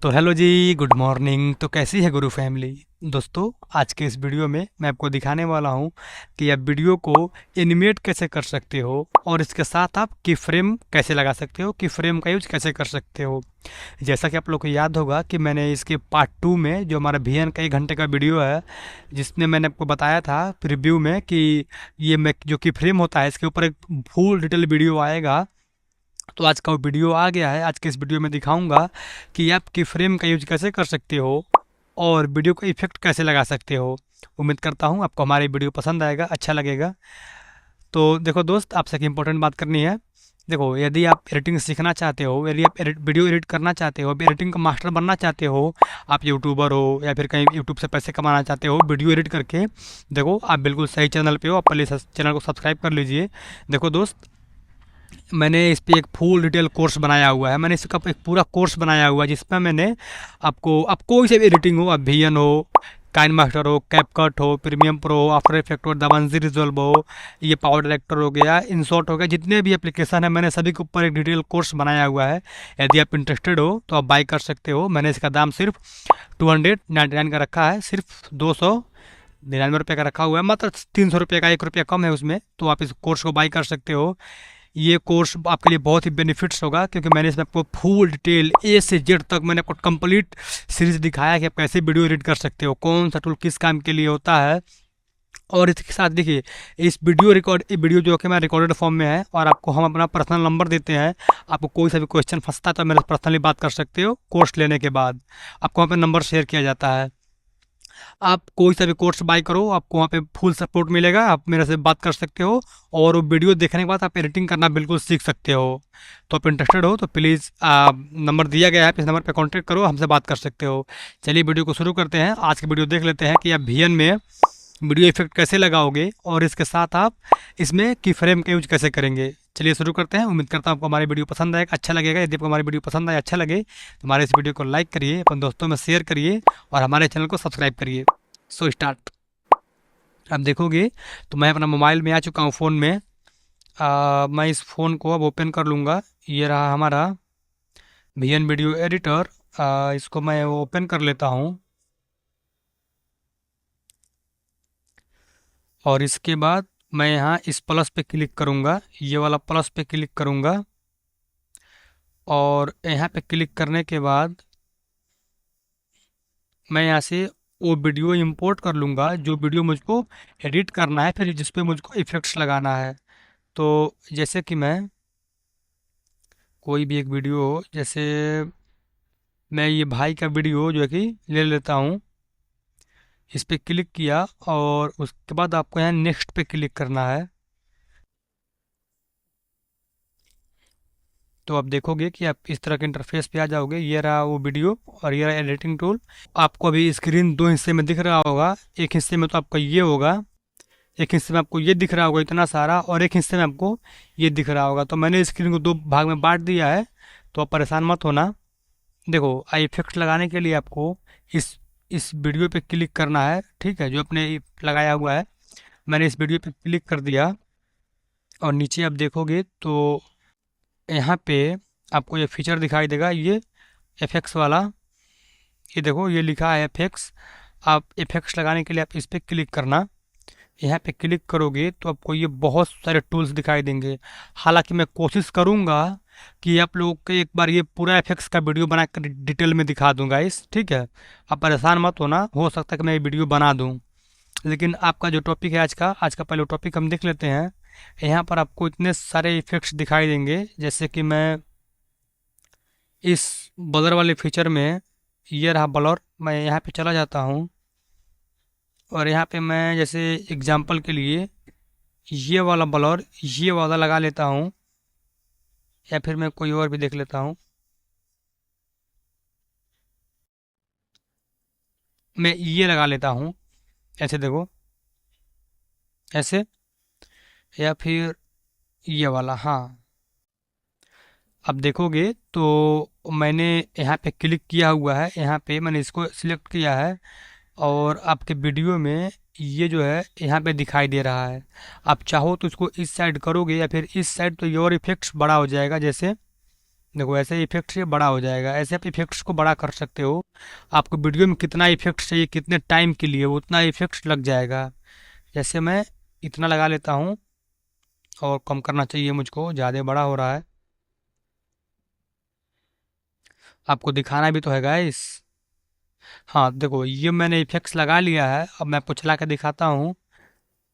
तो हेलो जी, good morning. तो कैसी है गुरु फैमिली। दोस्तों, आज के इस वीडियो में मैं आपको दिखाने वाला हूं कि आप वीडियो को एनिमेट कैसे कर सकते हो और इसके साथ आप की फ्रेम कैसे लगा सकते हो, की फ्रेम का यूज कैसे कर सकते हो। जैसा कि आप लोग को याद होगा कि मैंने इसके पार्ट 2 में जो हमारा VN का 1 घंटे का वीडियो है, जिसमें मैंने आपको बताया था प्रीव्यू में कि ये मैं जो की फ्रेम होता है इसके ऊपर एक फुल डिटेल वीडियो आएगा। तो आज का वो वीडियो आ गया है। आज के इस वीडियो में दिखाऊंगा कि आप की फ्रेम का यूज कैसे कर सकते हो और वीडियो को इफेक्ट कैसे लगा सकते हो। उम्मीद करता हूँ आपको हमारी वीडियो पसंद आएगा, अच्छा लगेगा। तो देखो दोस्त, आपसे एक इम्पोर्टेंट बात करनी है। देखो, यदि आप एडिटिंग सीखना चाहते हो, यदि आप वीडियो एडिट करना चाहते हो, एडिटिंग का मास्टर बनना चाहते हो, आप यूट्यूबर हो या फिर कहीं यूट्यूब से पैसे कमाना चाहते हो वीडियो एडिट करके, देखो आप बिल्कुल सही चैनल पे हो। आप पहले चैनल को सब्सक्राइब कर लीजिए। देखो दोस्त, मैंने इस पे एक फुल डिटेल कोर्स बनाया हुआ है। मैंने इसका एक पूरा कोर्स बनाया हुआ है जिसमें मैंने आपको, आप कोई से भी एडिटिंग हो, आप VN हो, काइन मास्टर हो, कैपकट हो, प्रीमियम प्रो हो, आफ्टर इफेक्ट हो, दावंसी रिजॉल्व हो, ये पावर डायरेक्टर हो गया, इनशॉट हो गया, जितने भी एप्लीकेशन है मैंने सभी के ऊपर एक डिटेल कोर्स बनाया हुआ है। यदि आप इंटरेस्टेड हो तो आप बाई कर सकते हो। मैंने इसका दाम सिर्फ 299 का रखा है, सिर्फ 299 रुपये का रखा हुआ है, मात्र 300 रुपये का, 1 रुपया कम है उसमें। तो आप इस कोर्स को बाई कर सकते हो। ये कोर्स आपके लिए बहुत ही बेनिफिट्स होगा क्योंकि मैंने इसमें आपको फुल डिटेल A से Z तक मैंने आपको कंप्लीट सीरीज दिखाया कि आप कैसे वीडियो एडिट कर सकते हो, कौन सा टूल किस काम के लिए होता है। और इसके साथ देखिए, इस वीडियो जो कि मैं रिकॉर्डेड फॉर्म में है और आपको हम अपना पर्सनल नंबर देते हैं। आपको कोई सा भी क्वेश्चन फंसता है तो मेरे से पर्सनली बात कर सकते हो। कोर्स लेने के बाद आपको वहाँ पर नंबर शेयर किया जाता है। आप कोई सा भी कोर्स बाय करो, आपको वहाँ पे फुल सपोर्ट मिलेगा। आप मेरे से बात कर सकते हो और वो वीडियो देखने के बाद आप एडिटिंग करना बिल्कुल सीख सकते हो। तो आप इंटरेस्टेड हो तो प्लीज़ नंबर दिया गया है, इस नंबर पे कांटेक्ट करो, हमसे बात कर सकते हो। चलिए वीडियो को शुरू करते हैं। आज की वीडियो देख लेते हैं कि आप VN में वीडियो इफेक्ट कैसे लगाओगे और इसके साथ आप इसमें की फ्रेम का यूज कैसे करेंगे। चलिए शुरू करते हैं। उम्मीद करता हूँ आपको हमारी वीडियो पसंद आएगा, अच्छा लगेगा। यदि आपको हमारी वीडियो पसंद आए, अच्छा लगे तो हमारे इस वीडियो को लाइक करिए, अपने दोस्तों में शेयर करिए और हमारे चैनल को सब्सक्राइब करिए। So start. आप देखोगे तो मैं अपना मोबाइल में आ चुका हूँ, फ़ोन में। मैं इस फ़ोन को अब ओपन कर लूँगा। ये रहा हमारा VN वीडियो एडिटर। इसको मैं ओपन कर लेता हूँ और इसके बाद मैं यहाँ इस प्लस पे क्लिक करूँगा, ये वाला प्लस पे क्लिक करूँगा और यहाँ पे क्लिक करने के बाद मैं यहाँ से वो वीडियो इंपोर्ट कर लूँगा जो वीडियो मुझको एडिट करना है, फिर जिस पे मुझको इफ़ेक्ट्स लगाना है। तो जैसे कि मैं कोई भी एक वीडियो, जैसे मैं ये भाई का वीडियो जो है कि ले लेता हूँ, इस पे क्लिक किया और उसके बाद आपको यहाँ नेक्स्ट पे क्लिक करना है। तो आप देखोगे कि आप इस तरह के इंटरफेस पे आ जाओगे। ये रहा वो वीडियो और ये रहा एडिटिंग टूल। आपको अभी स्क्रीन दो हिस्से में दिख रहा होगा। एक हिस्से में तो आपका ये होगा, एक हिस्से में आपको ये दिख रहा होगा इतना सारा, और एक हिस्से में आपको ये दिख रहा होगा। तो मैंने स्क्रीन को दो भाग में बांट दिया है, तो आप परेशान मत होना। देखो, आई इफेक्ट लगाने के लिए आपको इस वीडियो पे क्लिक करना है, ठीक है, जो अपने लगाया हुआ है। मैंने इस वीडियो पे क्लिक कर दिया और नीचे आप देखोगे तो यहाँ पे आपको ये फीचर दिखाई देगा, ये एफेक्ट्स वाला। ये देखो, ये लिखा है एफेक्ट्स। आप इफेक्ट्स लगाने के लिए आप इस पर क्लिक करना। यहाँ पे क्लिक करोगे तो आपको ये बहुत सारे टूल्स दिखाई देंगे। हालांकि मैं कोशिश करूँगा कि आप लोगों को एक बार ये पूरा एफेक्ट्स का वीडियो बना कर डिटेल में दिखा दूंगा इस, ठीक है। आप परेशान मत होना, हो सकता है कि मैं ये वीडियो बना दूं। लेकिन आपका जो टॉपिक है आज का पहले टॉपिक हम देख लेते हैं। यहाँ पर आपको इतने सारे इफेक्ट्स दिखाई देंगे, जैसे कि मैं इस ब्लर वाले फीचर में, ये रहा ब्लर, मैं यहाँ पे चला जाता हूँ और यहाँ पे मैं जैसे एग्जांपल के लिए ये वाला ब्लर, ये वाला लगा लेता हूँ, या फिर मैं कोई और भी देख लेता हूँ। मैं ये लगा लेता हूँ, ऐसे देखो, ऐसे, या फिर ये वाला, हाँ। अब देखोगे तो मैंने यहाँ पे क्लिक किया हुआ है, यहाँ पे मैंने इसको सिलेक्ट किया है और आपके वीडियो में ये जो है यहाँ पे दिखाई दे रहा है। आप चाहो तो इसको इस साइड करोगे या फिर इस साइड, तो ये और इफेक्ट्स बड़ा हो जाएगा। जैसे देखो ऐसे इफेक्ट से बड़ा हो जाएगा। ऐसे आप इफेक्ट्स को बड़ा कर सकते हो। आपको वीडियो में कितना इफेक्ट चाहिए, कितने टाइम के लिए, उतना इफेक्ट लग जाएगा। जैसे मैं इतना लगा लेता हूँ, और कम करना चाहिए मुझको, ज़्यादा बड़ा हो रहा है। आपको दिखाना भी तो है गाइस। हाँ देखो, ये मैंने इफेक्ट्स लगा लिया है। अब मैं आपको चला के दिखाता हूँ।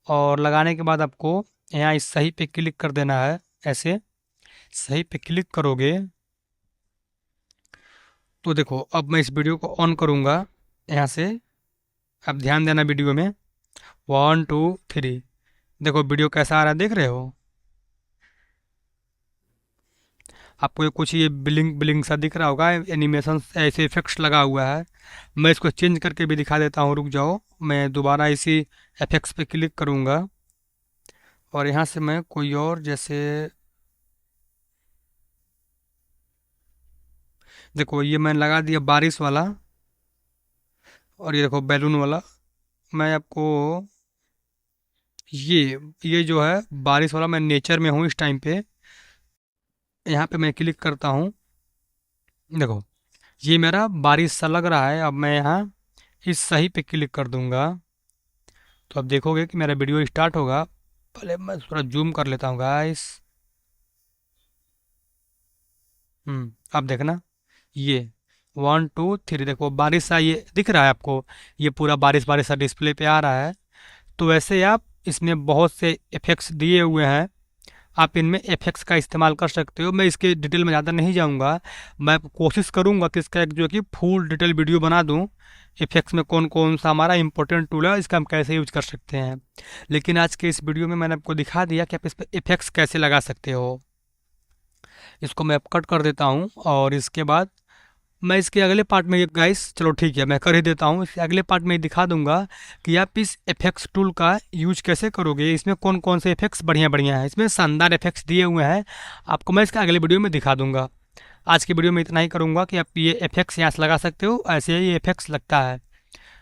और लगाने के बाद आपको यहाँ इस सही पे क्लिक कर देना है। ऐसे सही पे क्लिक करोगे तो देखो, अब मैं इस वीडियो को ऑन करूँगा यहाँ से। आप ध्यान देना वीडियो में। 1 2 3। देखो वीडियो कैसा आ रहा है, देख रहे हो? आपको ये कुछ ये ब्लिंक ब्लिंक सा दिख रहा होगा, एनिमेशन ऐसे इफेक्ट्स लगा हुआ है। मैं इसको चेंज करके भी दिखा देता हूँ, रुक जाओ। मैं दोबारा इसी इफेक्ट्स पे क्लिक करूँगा, और यहाँ से मैं कोई और, जैसे देखो ये मैंने लगा दिया बारिश वाला, और ये देखो बैलून वाला। मैं आपको ये जो है बारिश वाला, मैं नेचर में हूँ इस टाइम पे। यहाँ पे मैं क्लिक करता हूँ। देखो ये मेरा बारिश सा लग रहा है। अब मैं यहाँ इस सही पे क्लिक कर दूंगा, तो अब देखोगे कि मेरा वीडियो स्टार्ट होगा। पहले मैं थोड़ा जूम कर लेता हूँ गाइस। अब देखना, ये 1 2 3, देखो बारिश सा ये दिख रहा है आपको। ये पूरा बारिश बारिश सा डिस्प्ले पे आ रहा है। तो वैसे आप इसमें बहुत से इफ़ेक्ट्स दिए हुए हैं। आप इनमें इफ़ेक्ट्स का इस्तेमाल कर सकते हो। मैं इसके डिटेल में ज़्यादा नहीं जाऊंगा। मैं कोशिश करूंगा कि इसका एक जो कि फुल डिटेल वीडियो बना दूं। इफ़ेक्ट्स में कौन कौन सा हमारा इंपॉर्टेंट टूल है, इसका हम कैसे यूज कर सकते हैं। लेकिन आज के इस वीडियो में मैंने आपको दिखा दिया कि आप इस पर इफ़ेक्ट्स कैसे लगा सकते हो। इसको मैं कट कर देता हूँ, और इसके बाद मैं इसके अगले पार्ट में, ये गाइस चलो ठीक है मैं कर ही देता हूँ। इसके अगले पार्ट में दिखा दूंगा कि आप इस इफेक्ट्स टूल का यूज कैसे करोगे। इसमें कौन कौन से इफेक्ट्स बढ़िया बढ़िया हैं, इसमें शानदार इफेक्ट्स दिए हुए हैं। आपको मैं इसका अगले वीडियो में दिखा दूंगा। आज की वीडियो में इतना ही करूंगा कि आप ये इफेक्ट्स यहाँ से लगा सकते हो, ऐसे ही ये इफेक्ट्स लगता है।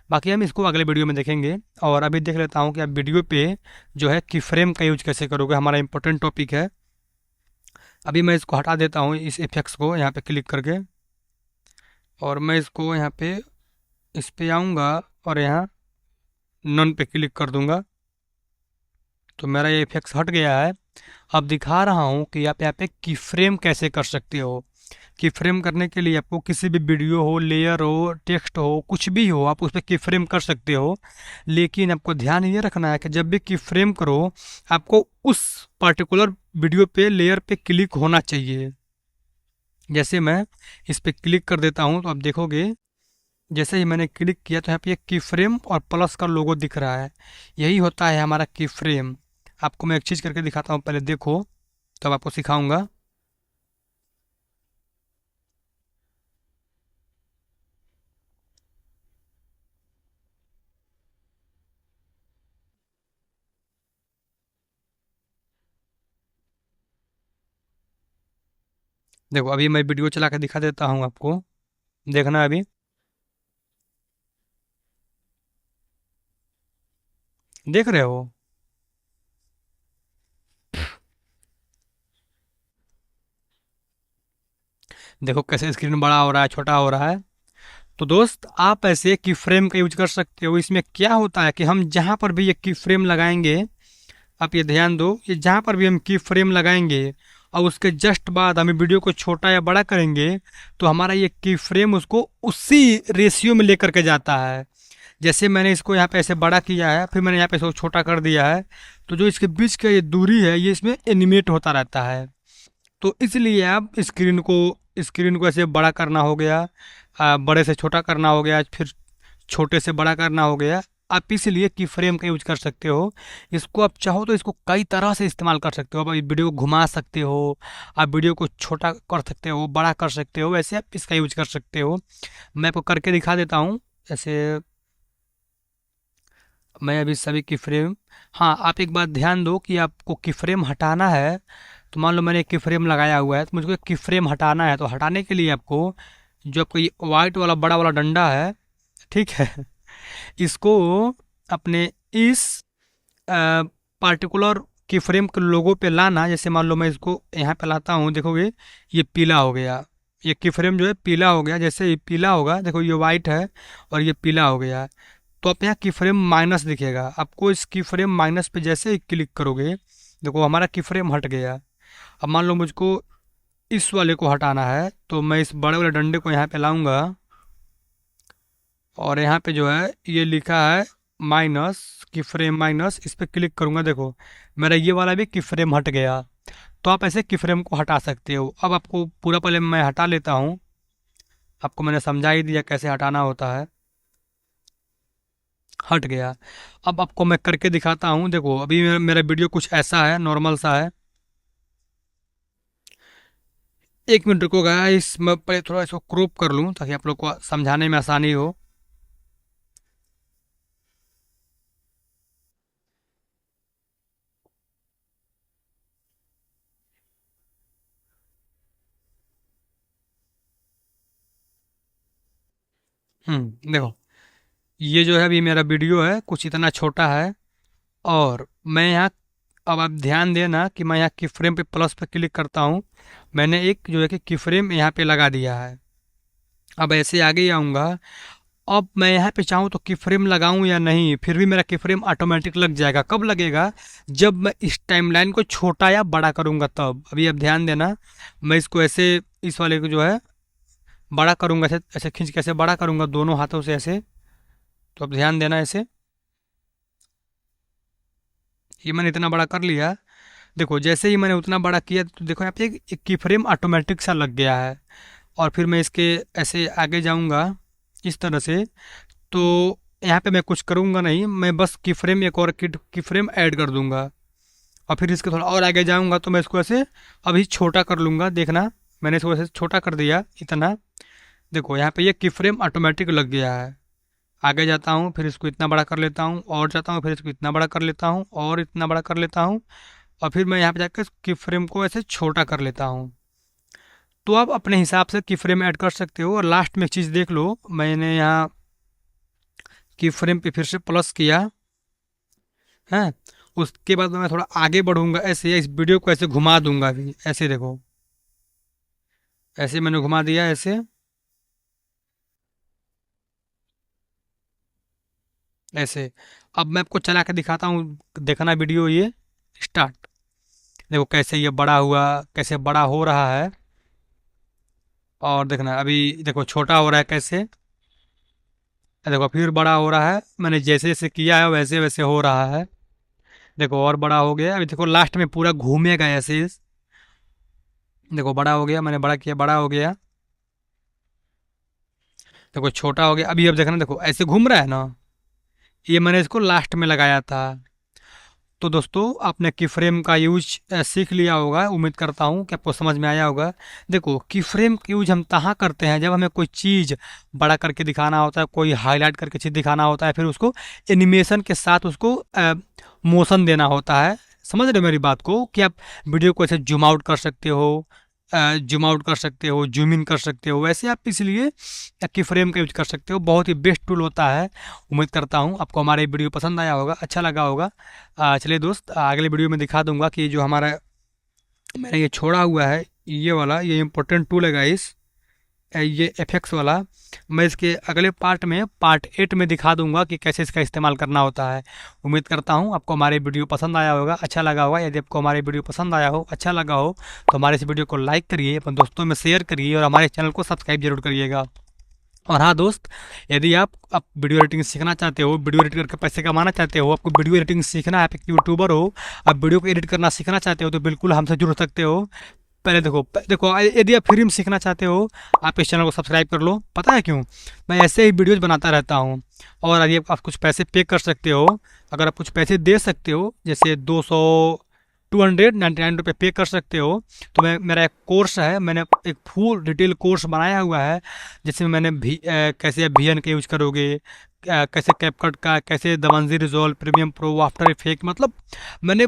बाकी हम इसको अगले वीडियो में देखेंगे। और अभी देख लेता हूँ कि आप वीडियो पे जो है की फ्रेम का यूज कैसे करोगे, हमारा इंपॉर्टेंट टॉपिक है। अभी मैं इसको हटा देता हूँ, इस इफेक्ट्स को यहाँ पे क्लिक करके, और मैं इसको यहाँ पे इस पे आऊँगा, और यहाँ नन पे क्लिक कर दूंगा। तो मेरा ये इफेक्ट्स हट गया है। अब दिखा रहा हूँ कि आप यहाँ पे की फ्रेम कैसे कर सकते हो। की फ्रेम करने के लिए आपको किसी भी वीडियो हो, लेयर हो, टेक्स्ट हो, कुछ भी हो, आप उस पर की फ्रेम कर सकते हो। लेकिन आपको ध्यान ये रखना है कि जब भी की फ्रेम करो, आपको उस पर्टिकुलर वीडियो पे, लेयर पे क्लिक होना चाहिए। जैसे मैं इस पे क्लिक कर देता हूँ, तो आप देखोगे जैसे ही मैंने क्लिक किया तो यहाँ पे एक की फ्रेम और प्लस का लोगो दिख रहा है। यही होता है हमारा की फ्रेम। आपको मैं एक चीज़ करके दिखाता हूँ, पहले देखो, तब आपको सिखाऊंगा। देखो अभी मैं वीडियो चला के दिखा देता हूँ आपको, देखना अभी। देख रहे हो? देखो कैसे स्क्रीन बड़ा हो रहा है, छोटा हो रहा है। तो दोस्त, आप ऐसे की फ्रेम का यूज कर सकते हो। इसमें क्या होता है कि हम जहाँ पर भी ये की फ्रेम लगाएंगे, आप ये ध्यान दो, ये जहाँ पर भी हम की फ्रेम लगाएंगे और उसके जस्ट बाद हमें वीडियो को छोटा या बड़ा करेंगे, तो हमारा ये की फ्रेम उसको उसी रेशियो में लेकर के जाता है। जैसे मैंने इसको यहाँ पे ऐसे बड़ा किया है, फिर मैंने यहाँ पे इसको छोटा कर दिया है, तो जो इसके बीच का ये दूरी है, ये इसमें एनिमेट होता रहता है। तो इसलिए आप स्क्रीन को ऐसे बड़ा करना हो गया, बड़े से छोटा करना हो गया, फिर छोटे से बड़ा करना हो गया। आप इसलिए की फ्रेम का यूज कर सकते हो। इसको आप चाहो तो इसको कई तरह से इस्तेमाल कर सकते हो। आप वीडियो को घुमा सकते हो, आप वीडियो को छोटा कर सकते हो, बड़ा कर सकते हो, वैसे आप इसका यूज कर सकते हो। मैं आपको करके दिखा देता हूँ। ऐसे मैं अभी सभी की फ्रेम, हाँ आप एक बात ध्यान दो कि आपको की फ्रेम हटाना है। तो मान लो मैंने एक की फ्रेम लगाया हुआ है, तो मुझको एक की फ्रेम हटाना है। तो हटाने के लिए आपको जो आपको ये वाइट वाला बड़ा वाला डंडा है, ठीक है, इसको अपने इस पार्टिकुलर की फ्रेम के लोगो पे लाना, जैसे मान लो मैं इसको यहाँ पे लाता हूँ, देखोगे ये पीला हो गया, ये की फ्रेम जो है पीला हो गया। जैसे ये पीला होगा, देखो ये वाइट है और ये पीला हो गया, तो आप यहाँ की फ्रेम माइनस दिखेगा आपको। इस की फ्रेम माइनस पे जैसे ही क्लिक करोगे, देखो हमारा की फ्रेम हट गया। अब मान लो मुझको इस वाले को हटाना है, तो मैं इस बड़े वाले डंडे को यहाँ पे लाऊंगा और यहाँ पे जो है ये लिखा है माइनस, की फ्रेम माइनस, इस पर क्लिक करूँगा, देखो मेरा ये वाला भी की फ्रेम हट गया। तो आप ऐसे की फ्रेम को हटा सकते हो। अब आपको पूरा पहले मैं हटा लेता हूँ, आपको मैंने समझा ही दिया कैसे हटाना होता है। हट गया। अब आपको मैं करके दिखाता हूँ, देखो अभी मेरा वीडियो कुछ ऐसा है, नॉर्मल सा है। 1 मिनट रुको गाइस, मैं पहले थोड़ा इसको क्रॉप कर लूँ ताकि आप लोग को समझाने में आसानी हो। देखो ये जो है अभी मेरा वीडियो है कुछ इतना छोटा है, और मैं यहाँ, अब आप ध्यान देना कि मैं यहाँ की फ्रेम पे प्लस पे क्लिक करता हूँ, मैंने एक जो है कि की फ्रेम यहाँ पे लगा दिया है। अब ऐसे आगे ही आऊँगा, अब मैं यहाँ पे चाहूँ तो की फ्रेम लगाऊँ या नहीं, फिर भी मेरा की फ्रेम ऑटोमेटिक लग जाएगा। कब लगेगा? जब मैं इस टाइमलाइन को छोटा या बड़ा करूँगा तब। अभी अब ध्यान देना, मैं इसको ऐसे इस वाले को जो है बड़ा करूँगा, ऐसे ऐसे खींच के ऐसे बड़ा करूँगा दोनों हाथों से ऐसे। तो अब ध्यान देना, ऐसे ये मैंने इतना बड़ा कर लिया। देखो जैसे ही मैंने उतना बड़ा किया तो देखो यहाँ पे एक की फ्रेम ऑटोमेटिक सा लग गया है। और फिर मैं इसके ऐसे आगे जाऊँगा इस तरह से, तो यहाँ पे मैं कुछ करूँगा नहीं, मैं बस की फ्रेम एक और की फ्रेम ऐड कर दूँगा। और फिर इसके थोड़ा और आगे जाऊँगा तो मैं इसको ऐसे अभी छोटा कर लूँगा, देखना मैंने इसको ऐसे छोटा कर दिया इतना। देखो यहाँ पे ये की फ्रेम ऑटोमेटिक लग गया है। आगे जाता हूँ, फिर इसको इतना बड़ा कर लेता हूँ, और जाता हूँ, फिर इसको इतना बड़ा कर लेता हूँ, और इतना बड़ा कर लेता हूँ, और फिर मैं यहाँ पे जाकर की फ्रेम को ऐसे छोटा कर लेता हूँ। तो आप अपने हिसाब से की फ्रेम ऐड कर सकते हो। और लास्ट में एक चीज़ देख लो, मैंने यहाँ की फ्रेम पे फिर से प्लस किया है। उसके बाद मैं थोड़ा आगे बढ़ूंगा, ऐसे इस वीडियो को ऐसे घुमा दूंगा अभी, ऐसे देखो, ऐसे मैंने घुमा दिया ऐसे, ऐसे। अब मैं आपको चला के दिखाता हूँ, देखना वीडियो ये स्टार्ट। देखो कैसे ये बड़ा हुआ, कैसे बड़ा हो रहा है। और देखना अभी, देखो छोटा हो रहा है कैसे, देखो फिर बड़ा हो रहा है। मैंने जैसे जैसे किया है वैसे वैसे हो रहा है। देखो और बड़ा हो गया, अभी देखो लास्ट में पूरा घूमेगा ऐसे। देखो बड़ा हो गया, मैंने बड़ा किया, बड़ा हो गया। देखो छोटा हो गया, अभी अब देखना, देखो ऐसे घूम रहा है ना, ये मैंने इसको लास्ट में लगाया था। तो दोस्तों आपने की फ्रेम का यूज सीख लिया होगा, उम्मीद करता हूँ कि आपको समझ में आया होगा। देखो की फ्रेम का यूज हम तहाँ करते हैं जब हमें कोई चीज़ बड़ा करके दिखाना होता है, कोई हाईलाइट करके चीज़ दिखाना होता है, फिर उसको एनिमेशन के साथ उसको मोशन देना होता है। समझ रहे हो मेरी बात को, कि आप वीडियो को ऐसे जूम आउट कर सकते हो, जूम आउट कर सकते हो, जूम इन कर सकते हो, वैसे आप इसलिए की फ्रेम का यूज कर सकते हो। बहुत ही बेस्ट टूल होता है। उम्मीद करता हूँ आपको हमारा ये वीडियो पसंद आया होगा, अच्छा लगा होगा। चलिए दोस्त, अगले वीडियो में दिखा दूंगा कि जो हमारा मैंने ये छोड़ा हुआ है, ये वाला ये इंपॉर्टेंट टूल है गाइस, ये एफेक्ट्स वाला। मैं इसके अगले पार्ट में, पार्ट 8 में दिखा दूंगा कि कैसे इसका इस्तेमाल करना होता है। उम्मीद करता हूँ आपको हमारे वीडियो पसंद आया होगा, अच्छा लगा होगा। यदि आपको हमारे वीडियो पसंद आया हो, अच्छा लगा हो, तो हमारे इस वीडियो को लाइक करिए, अपने दोस्तों में शेयर करिए, और हमारे चैनल को सब्सक्राइब जरूर करिएगा। और हाँ दोस्त, यदि आप वीडियो एडिटिंग सीखना चाहते हो, वीडियो एडिट करके पैसे कमाना चाहते हो, आपको वीडियो एडिटिंग सीखना है, आप एक यूट्यूबर हो, आप वीडियो को एडिट करना सीखना चाहते हो, तो बिल्कुल हमसे जुड़ सकते हो। पहले देखो देखो, यदि आप फ्री में सीखना चाहते हो, आप इस चैनल को सब्सक्राइब कर लो। पता है क्यों? मैं ऐसे ही वीडियोज़ बनाता रहता हूँ। और यदि आप कुछ पैसे पे कर सकते हो, अगर आप कुछ पैसे दे सकते हो, जैसे 299 रुपये पे कर सकते हो, तो मेरा एक कोर्स है, मैंने एक फुल डिटेल कोर्स बनाया हुआ है, जिसमें मैंने कैसे वी एन का यूज करोगे, कैसे कैपकट का, कैसे DaVinci resolve, premium pro, after effect, मतलब मैंने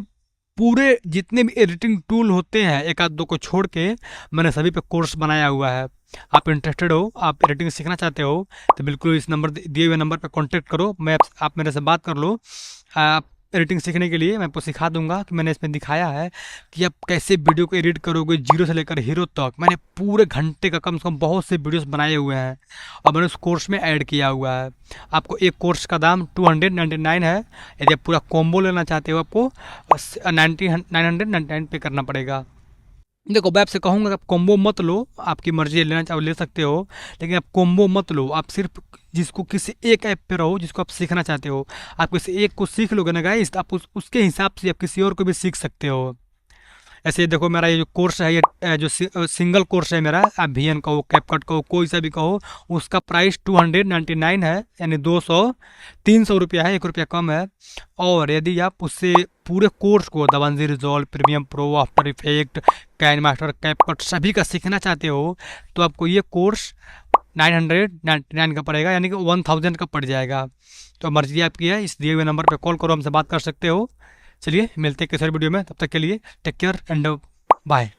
पूरे जितने भी एडिटिंग टूल होते हैं, एक आध दो को छोड़ के, मैंने सभी पे कोर्स बनाया हुआ है। आप इंटरेस्टेड हो, आप एडिटिंग सीखना चाहते हो, तो बिल्कुल इस नंबर, दिए हुए नंबर पे कांटेक्ट करो। आप मेरे से बात कर लो। आप एडिटिंग सीखने के लिए मैं आपको सिखा दूंगा कि मैंने इसमें दिखाया है कि आप कैसे वीडियो को एडिट करोगे जीरो से लेकर हीरो तक। मैंने पूरे घंटे का कम से कम बहुत से वीडियोस बनाए हुए हैं और मैंने उस कोर्स में ऐड किया हुआ है। आपको एक कोर्स का दाम 299 है। यदि आप पूरा कॉम्बो लेना चाहते हो आपको 999 पे करना पड़ेगा। देखो मैं आपसे कहूँगा कि आप कॉम्बो मत लो, आपकी मर्जी है लेना चाहो ले सकते हो, लेकिन आप कॉम्बो मत लो। आप सिर्फ जिसको किसी एक ऐप पे रहो जिसको आप सीखना चाहते हो, आप किसी एक को सीख लोगे ना गाइस, तो आप उसके हिसाब से आप किसी और को भी सीख सकते हो। ऐसे देखो मेरा ये जो कोर्स है, ये जो सिंगल कोर्स है मेरा, आप VN कहो, कैपकट कहो, कोई सा भी कहो, उसका प्राइस 299 है, यानी 300 रुपया है, 1 रुपया कम है। और यदि आप उससे पूरे कोर्स को Da Vinci resolve, premium pro, after effect, can master, CapCut सभी का सीखना चाहते हो, तो आपको ये कोर्स 999 का पड़ेगा, यानी कि 1000 का पड़ जाएगा। तो मर्जी आपकी है, इस दिए हुए नंबर पर कॉल करो, हमसे बात कर सकते हो। चलिए मिलते हैं किसी वीडियो में, तब तक के लिए टेक केयर एंड बाय।